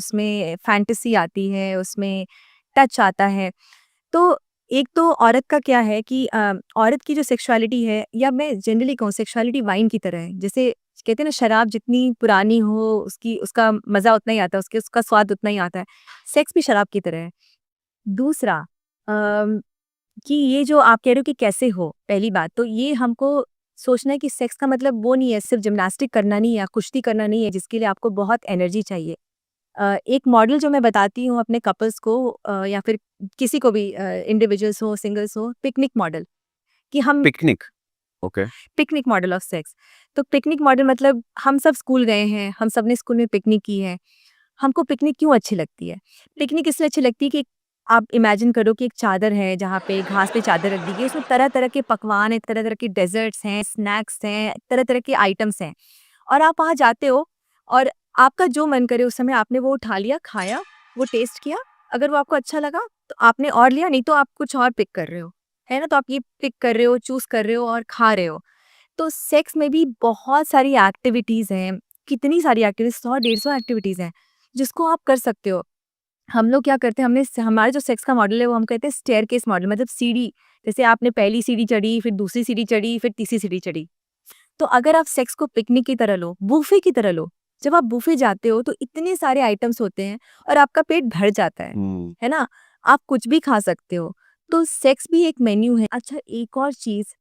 उसमें फैंटेसी आती है, उसमें टच आता है। तो एक तो औरत का क्या है कि औरत की जो सेक्सुअलिटी है या मैं जनरली कहूँ सेक्सुअलिटी वाइन की तरह है। जैसे कहते हैं ना शराब जितनी पुरानी हो उसकी उसका मज़ा उतना ही आता है, उसका स्वाद उतना ही आता है। सेक्स भी शराब की तरह है। दूसरा कि ये जो आप कह रहे हो कि कैसे हो, पहली बात तो ये हमको सोचना है कि सेक्स का मतलब वो नहीं है, सिर्फ़ जिम्नास्टिक करना नहीं है या कुश्ती करना नहीं है, जिसके लिए आपको बहुत एनर्जी चाहिए। एक मॉडल जो मैं बताती हूँ अपने कपल्स को या फिर किसी को भी इंडिविजुअल्स हो, सिंगल्स हो, पिकनिक मॉडल कि हम picnic. Okay. Picnic model of sex. तो पिकनिक मॉडल मतलब हम सब स्कूल गए हैं, हम सब ने स्कूल में पिकनिक की है। हमको पिकनिक क्यों अच्छी लगती है? पिकनिक इसलिए अच्छी लगती है कि आप इमेजिन करो कि एक चादर है जहाँ पे घास पे चादर रख दी गई है, उसमें तरह-तरह के पकवान हैं, तरह-तरह के डेज़र्ट्स हैं, स्नैक्स हैं, तरह-तरह के आइटम्स हैं और आप वहाँ जाते हो और आपका जो मन करे उस समय आपने वो उठा लिया, खाया, वो टेस्ट किया, अगर वो आपको अच्छा लगा तो आपने और लिया, नहीं तो आप कुछ और पिक कर रहे हो, है ना? तो आप ये पिक कर रहे हो, चूज़ कर रहे हो और खा रहे हो। तो सेक्स में भी बहुत सारी एक्टिविटीज़ हैं, कितनी सारी एक्टिविटीज़ 100 150 एक्टिविटीज़ हैं, जिसको आप कर सकते हो। हम लोग क्या करते हैं हमारा जो सेक्स का मॉडल है वो हम कहते हैं स्टेयरकेस मॉडल मतलब सीढ़ी, जैसे आपने पहली सीढ़ी चढ़ी, फिर दूसरी सीढ़ी चढ़ी, फिर तीसरी सीढ़ी चढ़ी। तो अगर आप सेक्स को पिकनिक की तरह लो, बुफे की तरह लो, जब आप बुफे जाते हो तो इतने सारे आइटम्स होते हैं और आपका पेट भर जाता हुँ। है ना? आप कुछ भी खा सकते हो। तो सेक्स भी एक मेन्यू है। अच्छा एक और चीज़